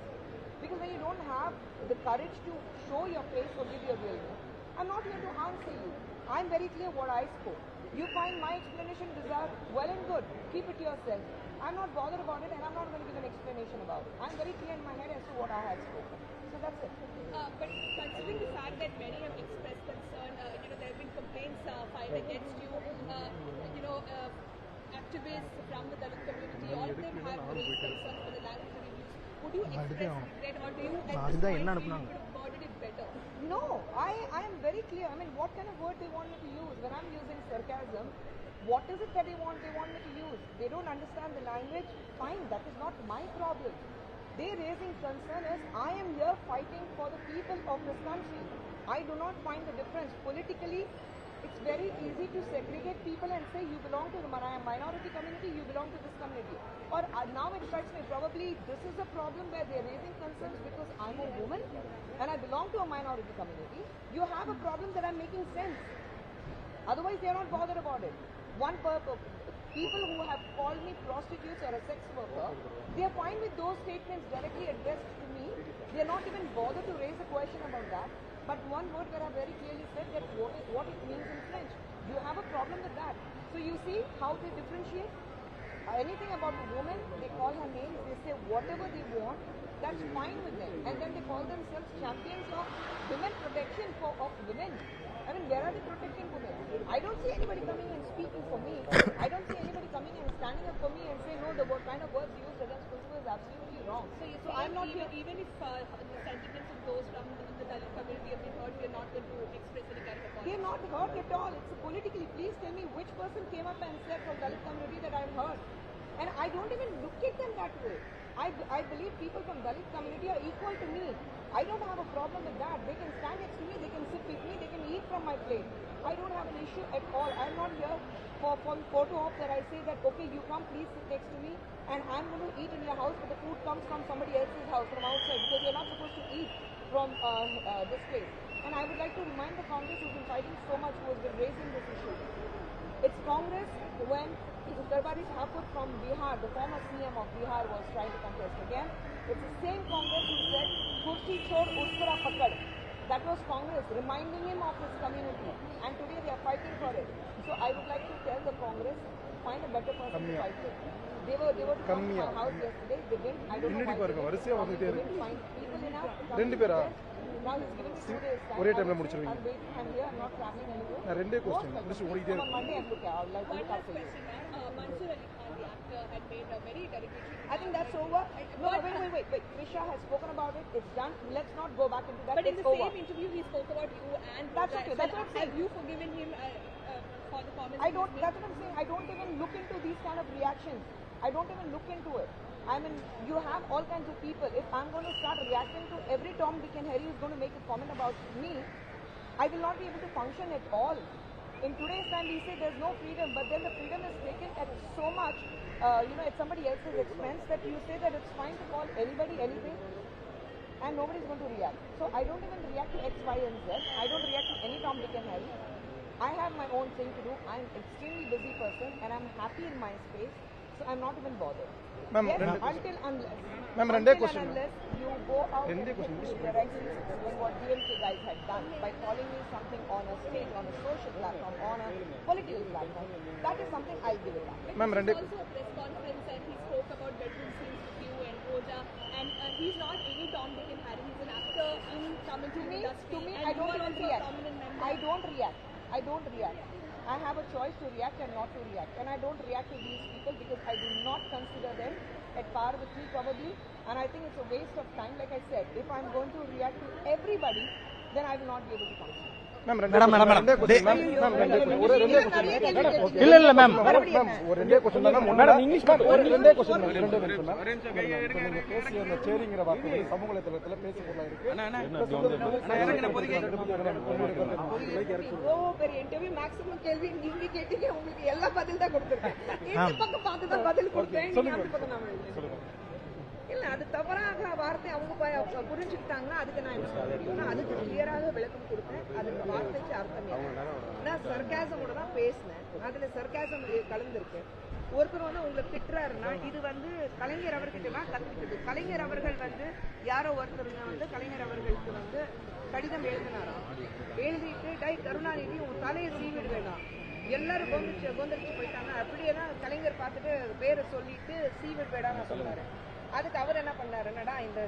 Because when you don't have the courage to show your face or give your real name, I'm not here to answer you. I'm very clear what I spoke. You find my explanation bizarre, well and good. Keep it to yourself. I'm not bothered about it and I'm not going to give an explanation about it. I'm very clear in my head as to what I had spoken. So that's it. But considering the fact that many have expressed concern, there have been complaints filed against you, activists from the Dalit community, all of them have raised concern for the language reviews. Would you express regret or do you at this point feel you could have worded it better? No, I am very clear. I mean, what kind of word they want me to use? When I'm using sarcasm, what is it that they want me to use? They don't understand the language, fine, that is not my problem. They raising concern is, I am here fighting for the people of this country. I do not find the difference. Politically, it's very easy to segregate people and say you belong to the minority community, you belong to this community. Or now it strikes me, probably this is a problem where they're raising concerns because I'm a woman and I belong to a minority community. You have a problem that I'm making sense. Otherwise, they're not bothered about it. People who have called me prostitutes or a sex worker, they're fine with those statements directly addressed to me. They're not even bothered to raise a question about that. But one word where I very clearly said that what it means in French. You have a problem with that. So you see how they differentiate? Anything about a woman, they call her name, they say whatever they want, that's fine with them. And then they call themselves champions of women protection of women. I mean, where are they protecting women? I don't see anybody coming and speaking for me. I don't see anybody coming and standing up for me and saying, no, the kind of words used against Kushboo is absolutely wrong. So I'm not even if the sentiments of those from the Dalit community have been heard, we're not going to express any kind of apology. They're not hurt at all. It's politically. Please tell me which person came up and said from Dalit community that I'm hurt. And I don't even look at them that way. I believe people from Dalit community are equal to me. I don't have a problem with that. They can stand next to me, they can sit with me, they can eat from my plate. I don't have an issue at all. I'm not here for photo op that I say that, okay, you come, please sit next to me and I'm going to eat in your house, but the food comes from somebody else's house, from outside, because you're not supposed to eat from this place. And I would like to remind the Congress who's been fighting so much, who has been raising this issue. It's Congress when Darbari Thakur from Bihar, the former CM of Bihar, was trying to contest again. It's the same Congress who said, Kursi chhod uskara pakad. That was Congress reminding him of his community. And today they are fighting for it. So I would like to tell the Congress, find a better person to fight with. They were to come to my house yesterday. They didn't. I don't know why they didn't find people enough to come to the Now he's giving me 2 days time. I'm waiting. I'm here. I'm not traveling anywhere. On Monday I'm looking. I would like to look after you. Mansur Ali Khan, the actor, had made a very derogatory I think that's over. No, wait. Trisha has spoken about it. It's done. Let's not go back into that. But in the over. same interview, he spoke about you and that's okay. That's what I'm saying. Have you forgiven him for the comments? I don't. That's what I'm saying. I don't even look into these kind of reactions. I don't even look into it. I mean, you have all kinds of people. If I'm going to start reacting to every Tom, Dick and Harry who's going to make a comment about me, I will not be able to function at all. In today's time, we say there's no freedom, but then the freedom is taken at so much, at somebody else's expense, that you say that it's fine to call anybody anything, and nobody's going to react. So I don't even react to X, Y, and Z. I don't react to any Tom, Dick and Harry. I have my own thing to do. I'm an extremely busy person, and I'm happy in my space, so I'm not even bothered. Yes, unless you go out and directly explain what DMK guys had done by calling me something on a stage, on a social platform, on a political platform, that is something I'll give it back. There was also a press conference and he spoke about bedroom scenes with you and Roja, and he's not any Tom, Dick and Harry. He's an actor in Tamil industry. To me, I don't even react. I don't react. I have a choice to react and not to react. And I don't react to these people because I do not consider them at par with me probably. And I think it's a waste of time. Like I said, if I'm going to react to everybody, then I will not be able to function. இல்ல இல்ல ma'am ஒரே ரெண்டே question தான் madam English ஒரு ரெண்டே question பேசி அந்த சேரிங்கற வார்த்தை சமூக வலைதளத்துல பேசி போல இருக்கு ஓ பெரிய இன்டர்வியூ மேக்ஸிமம் கேள்வி நீங்க கேட்டீங்க உங்களுக்கு எல்லா பதில் தான் கொடுத்திருக்கேன் இந்த பக்கம் பார்த்து தான் பதில் கொடுத்தேன் நீங்க அந்த பக்கம் நான் சொல்லுங்க இல்ல அது தவறாக வார்த்தை அவங்க புரிஞ்சுக்கிட்டாங்கன்னா அதுக்கு நான் என்ன சொல்ல முடியும்னா அதுக்கு கிளியராக விளக்கம் கொடுத்தேன் அதுக்கு வார்த்தைக்கு அர்த்தம் நான் சர்க்காசமோட தான் பேசினேன் அதுல சர்க்காசம் கலந்துருக்கு ஒருத்தர் வந்து உங்களை திட்டுறாருன்னா இது வந்து கலைஞர் அவர்கிட்ட தான் கத்துக்கிட்டது கலைஞர் அவர்கள் வந்து யாரோ ஒருத்தருங்க வந்து கலைஞர் அவர்களுக்கு வந்து கடிதம் எழுதினாராம் எழுதிட்டு டை கருணாநிதி உங்க தலையை சீவிடு வேணாம் எல்லாரும் கொந்தளிச்சு போயிட்டாங்க அப்படியே தான் கலைஞர் பார்த்துட்டு பேரை சொல்லிட்டு சீவிடு வேடான்னு சொன்னாரு அதுக்கு அவர் என்ன பண்ணாரு என்னடா இந்த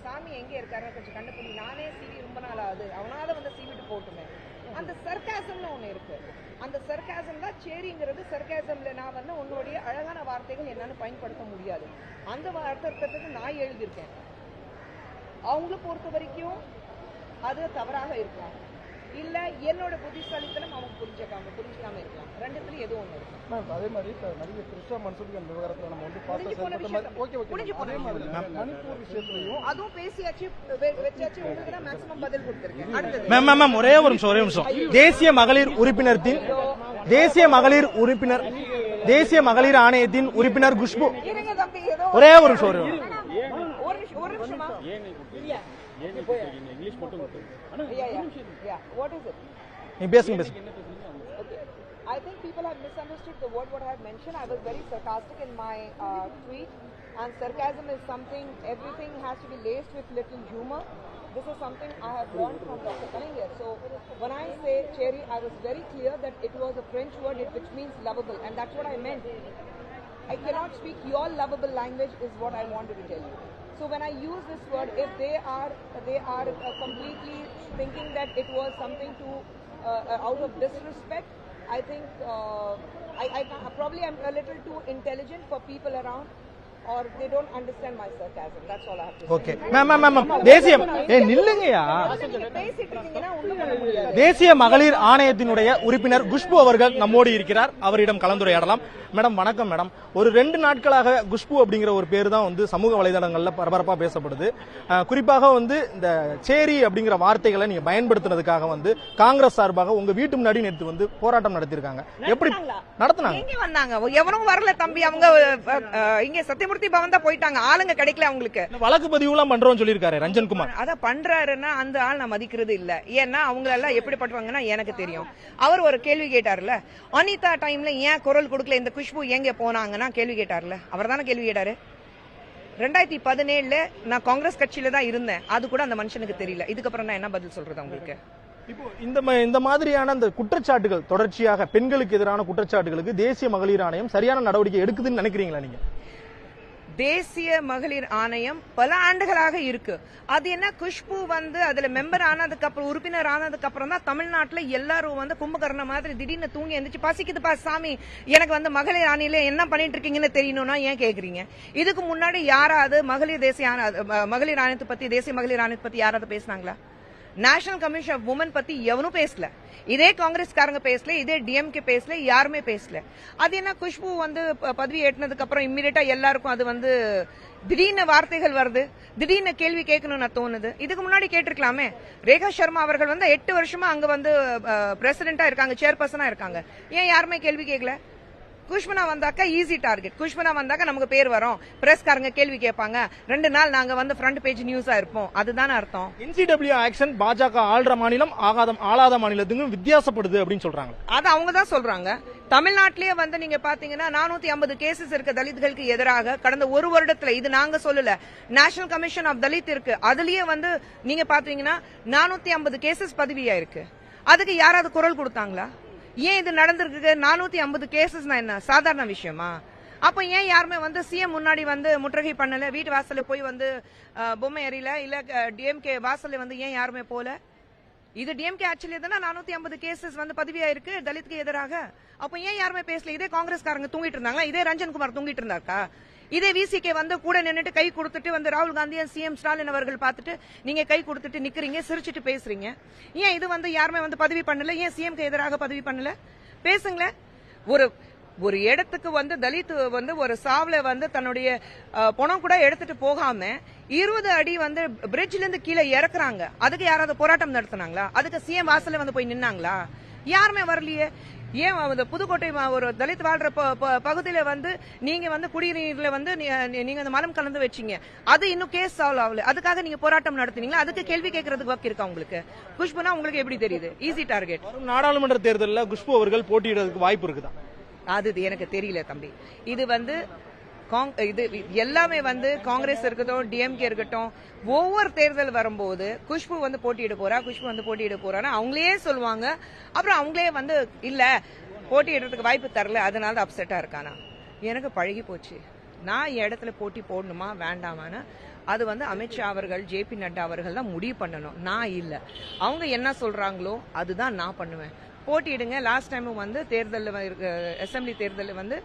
சாமி எங்க இருக்காருன்னு கொஞ்சம் கண்டுபிடி நானே சீவி ரொம்ப நாள் ஆகுது அவனால வந்து சீவிட்டு போட்டுமே அந்த சர்க்காசம்னு ஒண்ணு இருக்கு அந்த சர்க்காசம் தான் சேரிங்கிறது சர்க்காசம்ல நான் வந்து உன்னுடைய அழகான வார்த்தைகள் என்னன்னு பயன்படுத்த முடியாது அந்த அர்த்தத்துக்கு நான் எழுதியிருக்கேன் அவங்கள பொறுத்த வரைக்கும் அது தவறாக இருக்கலாம் இல்ல என்னோட புத்திசாலித்தனம் அவங்க புரிஞ்சுக்காம இருக்கலாம் ரெண்டுத்துல ஏதோ ஒண்ணு இருக்கு அதே மாதிரி நிறைய கிருஷ்ணா மன்சூரிகள் விவகாரத்துல நம்ம வந்து மணிப்பூர் விஷயத்திலையும் அதுவும் பேசியாச்சு வச்சாச்சு உங்களுக்கு தான் மேக்ஸிமம் பதில் கொடுத்திருக்கேன் அடுத்து மேம் ஒரே ஒரு நிமிஷம் தேசிய மகளிர் ஆணையத்தின் உறுப்பினர் குஷ்பு ஒரே ஒரு நிமிஷம் What is it? பேசுங்க I think people have misunderstood the word what I have mentioned. I was very sarcastic in my tweet, and sarcasm is something, everything has to be laced with little humor. This is something I have learned from Dr. Kalingya. So when I say cherry, I was very clear that it was a French word which means lovable, and that's what I meant. I cannot speak your lovable language is what I wanted to tell you. So when I use this word, if they are completely thinking that it was something to out of disrespect, I think I probably am a little too intelligent for people around, or they don't understand my sarcasm. That's all I have to say. Okay, ma'am, தேசியம் நில்லுங்கயா. பேசிட்டு இருக்கீங்கன்னா ஒண்ணும் பண்ண முடியாது. தேசிய மகளிர் ஆணையத்தினுடைய உறுப்பினர் குஷ்பு அவர்கள் நம்மோடு இருக்கிறார். அவரிடம் கலந்துரையாடலாம். மேடம் வணக்கம் மேடம். ஒரு 2 நாட்களாக குஷ்பு அப்படிங்கிற ஒரு பேர் தான் வந்து சமூக வலைதளங்கள்ல பரபரப்பா பேசப்படுது. குறிப்பாக வந்து இந்த சேரி அப்படிங்கிற வார்த்தைகளை நீங்க பயன்படுத்தினதுக்காக வந்து காங்கிரஸ் சார்பாக உங்க வீட்டு முன்னாடி நேற்று வந்து போராட்டம் நடத்திருக்காங்க. எப்படி நடத்துனாங்க? எங்க வந்தாங்க? எவனும் வரல தம்பி. அவங்க இங்க சத்தியமூர்த்தி பவன் தான் போயிட்டாங்க. ஆளுங்க கிடைக்கல அவங்களுக்கு. வழக்கு பதிவுலாம் பண்றோம்னு சொல்லியிருக்காரு ரஞ்சன் குமார். அத பண்றாருன்னா அந்த ஆள் நான் மதிக்கிறது இல்ல. ஏன்னா அவங்க எல்லாம் எப்படி பண்றாங்கன்னா எனக்கு தெரியும். அவர் ஒரு கேள்வி கேட்டார்ல, அனிதா டைம்ல ஏன் குரல் கொடுக்கல, இந்த குஷ்பு எங்க போனாங்கன்னா கேள்வி கேட்டார்ல, அவர் தானே கேள்வி கேட்டாரு. 2017 நான் காங்கிரஸ் கட்சியில தான் இருந்தேன். அது கூட அந்த மனுஷனுக்கு தெரியல. இதுக்கப்புறம் நான் என்ன பதில் சொல்றது உங்களுக்கு? இப்போ இந்த மாதிரியான அந்த குற்றச்சாட்டுகள் தொடர்ச்சியாக பெண்களுக்கு எதிரான குற்றச்சாட்டுகளுக்கு தேசிய மகளிர் ஆணையம் சரியான நடவடிக்கை எடுக்குதுன்னு நினைக்கிறீங்களா நீங்க? தேசிய மகளிர் ஆணையம் பல ஆண்டுகளாக இருக்கு. அது என்ன குஷ்பு வந்து அதுல மெம்பர் ஆனதுக்கு அப்புறம் உறுப்பினர் ஆனதுக்கு அப்புறம் தான் தமிழ்நாட்டுல எல்லாரும் வந்து கும்பகர்ண மாதிரி திடீர்னு தூங்கி எந்திரிச்சு பசிக்குதுப்பா சாமி எனக்கு வந்து மகளிர் ஆணையில என்ன பண்ணிட்டு இருக்கீங்கன்னு தெரியணும்னா ஏன் கேக்குறீங்க? இதுக்கு முன்னாடி யாராவது மகளிர் ஆணையத்தை பத்தி தேசிய மகளிர் ஆணையத்தை பத்தி யாராவது பேசினாங்களா? நேஷனல் கமிஷன் ஆஃப் உமன் பத்தி எவனும் பேசல. இதே காங்கிரஸ்காரங்க பேசல, இதே டிஎம்கே பேசல, யாருமே பேசல. அது என்ன குஷ்பு வந்து பதவி ஏற்றினதுக்கு அப்புறம் இம்மிடியா எல்லாருக்கும் அது வந்து திடீர்னு வார்த்தைகள் வருது, திடீர்னு கேள்வி கேட்கணும்னு தோணுது. இதுக்கு முன்னாடி கேட்டிருக்கலாமே. ரேகா சர்மா அவர்கள் வந்து 8 வருஷமா அங்க வந்து பிரசிடென்டா இருக்காங்க, சேர்பர்சனா இருக்காங்க. ஏன் யாருமே கேள்வி கேட்கல? குஷ்பனா வந்தாக்கா ஈஸி டார்கெட். குஷ்பனா வந்தாக்கா நமக்கு பேர் வரும், பிரஸ்காரங்க கேள்வி கேட்பாங்க, 2 நாள் நாங்க வந்து ஃப்ரண்ட் பேஜ் நியூஸா இருப்போம். அதுதானே அர்த்தம். NCW ஆக்ஷன் பாஜக ஆள்ற மாநிலம் ஆளாத மாநிலத்துக்கும் வித்தியாசப்படுது அப்படின்னு சொல்றாங்க. அது அவங்க தான் சொல்றாங்க. தமிழ்நாட்டிலேயே வந்து நீங்க பாத்தீங்கன்னா 450 கேசஸ் இருக்கு தலித்களுக்கு எதிராக கடந்த 1 வருடத்துல. இது நாங்க சொல்லல, நேஷனல் கமிஷன் ஆஃப் தலித் இருக்கு. அதுலயே வந்து நீங்க பாத்தீங்கன்னா 450 கேசஸ் பதிவியா இருக்கு. அதுக்கு யாராவது குரல் கொடுத்தாங்களா? ஏன் இது நடந்திருக்கு? 450 கேசஸ் என்ன சாதாரண விஷயமா? அப்ப ஏன் யாருமே வந்து சிஎம் முன்னாடி வந்து முற்றுகை பண்ணல, வீட்டு வாசல்ல போய் வந்து பொம்மை எறியல, இல்ல டிஎம்கே வாசல்ல வந்து ஏன் யாருமே போல? இது டிஎம்கே ஆக்சுவலி தானே 450 கேசஸ் வந்து பதிவாயிருக்கு தலித்துக்கு எதிராக. அப்ப ஏன் யாருமே பேசல? இதே காங்கிரஸ்காரங்க தூங்கிட்டு இருந்தாங்களா? இதே ரஞ்சன்குமார் தூங்கிட்டு இருந்தாக்கா? இதே விசிகே வந்து கூட நின்னுட்டு கை கொடுத்துட்டு வந்து ராகுல் காந்தியை சிஎம் ஸ்டாலின் அவர்கள் பார்த்துட்டு நீங்க கை கொடுத்துட்டு நிக்கிறீங்க, சிரிச்சிட்டு பேசுறீங்க. ஏன் இது வந்து யாருமே வந்து பதிவு பண்ணல? ஏன் சிஎம்க்கு எதிராக பதிவு பண்ணல? பேசுங்களேன். ஒரு இடத்துக்கு வந்து தலித் வந்து ஒரு சாவுல வந்து தன்னுடைய பணம் கூட எடுத்துட்டு போகாம 20 அடி வந்து பிரிட்ஜ்ல இருந்து கீழே இறக்குறாங்க. அதுக்கு யாராவது போராட்டம் நடத்தினாங்களா? அதுக்கு சிஎம் வாசல்ல வந்து போய் நின்னாங்களா? யாருமே வரலையே. ஏன் புதுக்கோட்டை ஒரு தலித் வாழ்ற பகுதியில வந்து நீங்க வந்து குடிநீர்ல வந்து நீங்க அந்த மலம் கலந்து வச்சீங்க, அது இன்னும் கேஸ் சால்வ் ஆகல, அதுக்காக நீங்க போராட்டம் நடத்தினீங்களா? அதுக்கு கேள்வி கேட்கறதுக்கு வக்கு இருக்கா உங்களுக்கு? குஷ்புனா உங்களுக்கு எப்படி தெரியுது? Easy target. நாடாளுமன்ற தேர்தலில் குஷ்பு அவர்கள் போட்டியிடுறதுக்கு வாய்ப்பு இருக்குதா? அது எனக்கு தெரியல தம்பி. இது வந்து இது எல்லாமே வந்து காங்கிரஸ் இருக்கட்டும், டிஎம்கே இருக்கட்டும், ஒவ்வொரு தேர்தல் வரும்போது குஷ்பு வந்து போட்டியிட போறான்னு அவங்களே சொல்லுவாங்க. அப்புறம் அவங்களே வந்து இல்ல போட்டியிடுறதுக்கு வாய்ப்பு தரல, அதனால தான் அப்செட்டா இருக்கானா. எனக்கு பழகி போச்சு. நான் என் இடத்துல போட்டி போடணுமா வேண்டாமான்னு அது வந்து அமித்ஷா அவர்கள், ஜேபி நட்டா அவர்கள் தான் முடிவு பண்ணணும், நான் இல்ல. அவங்க என்ன சொல்றாங்களோ அதுதான் நான் பண்ணுவேன். போட்டியிடுங்க. லாஸ்ட் டைம் வந்து தேர்தலில் அசெம்பிளி தேர்தலில் வந்து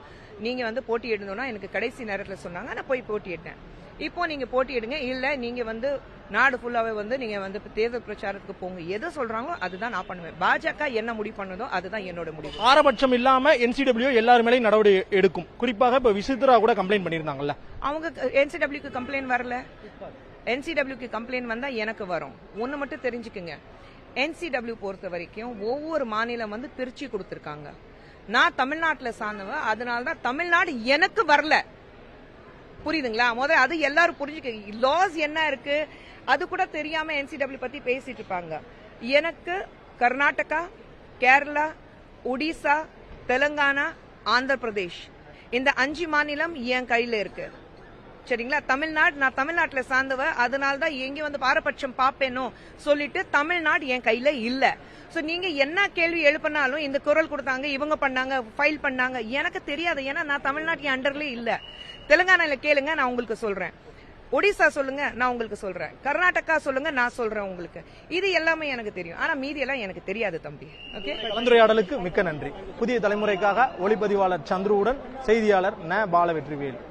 நீங்க வந்து போட்டியிடணும்னா எனக்கு கடைசி நேரத்தில் சொன்னாங்க, நான் போய் போட்டியிட்டேன். இப்போ நீங்க போட்டியிடுங்க, இல்ல நீங்க வந்து நாடு ஃபுல்லாவே வந்து நீங்க வந்து தேர்தல் பிரச்சாரத்துக்கு போங்க, எது சொல்றாங்களோ அதுதான் நான் பண்ணுவேன். பாஜக என்ன முடிவு பண்ணதோ அதுதான் என்னோட முடிவு. பாரபட்சம் இல்லாம என்சிடபிள்யூ எல்லாரும் மேலேயும் நடவடிக்கை எடுக்கும். குறிப்பாக இப்ப விசித்ரா கூட கம்ப்ளைண்ட் பண்ணிருந்தாங்கல்ல, அவங்க என்சிடபிள்யூக்கு கம்ப்ளைண்ட் வரல. என்சிடபிள்யூக்கு கம்ப்ளைண்ட் வந்தா எனக்கு வரும். ஒன்னு மட்டும் தெரிஞ்சுக்குங்க, என்சிடபிள்யூ பொறுத்த வரைக்கும் ஒவ்வொரு மாநிலம் வந்து பிரிச்சு கொடுத்திருக்காங்க. நான் தமிழ்நாட்டுல சார்ந்தவ, அதனாலதான் தமிழ்நாடு எனக்கு வரல. புரியுதுங்களா? முதல்ல அது எல்லாரும் புரிஞ்சுக்க. லாஸ் என்ன இருக்கு அது கூட தெரியாம என்சிடபிள்யூ பத்தி பேசிட்டு இருப்பாங்க. எனக்கு கர்நாடகா, கேரளா, ஒடிசா, தெலுங்கானா, ஆந்திர பிரதேஷ் இந்த 5 மாநிலம் என் கையில இருக்கு. சரிங்களா? தமிழ்நாடு, நான் தமிழ்நாட்டுல சார்ந்தவ, அதனாலதான் எங்க வந்து பாரபட்சம் பாப்பேனோ சொல்லிட்டு தமிழ்நாடு என் கையில இல்ல. சோ நீங்க என்ன கேள்வி எழுப்பினாலும் இந்த குரல் கொடுத்தாங்க, இவங்க பண்ணாங்க, ஃபைல் பண்ணாங்க, எனக்கு தெரியாது. ஏன்னா நான் தமிழ்நாட்டு அண்டர்ல இல்ல. தெலுங்கானால கேளுங்க, நான் உங்களுக்கு சொல்றேன். ஒடிசா சொல்லுங்க, நான் உங்களுக்கு சொல்றேன். கர்நாடகா சொல்லுங்க, நான் சொல்றேன் உங்களுக்கு. இது எல்லாமே எனக்கு தெரியும். ஆனா மீதி எல்லாம் எனக்கு தெரியாது தம்பி. ஓகே. கலந்துரையாடலுக்கு மிக்க நன்றி. புதிய தலைமுறைக்காக ஒளிப்பதிவாளர் சந்துருவுடன் செய்தியாளர் ந. பாலவெற்றிவேல்.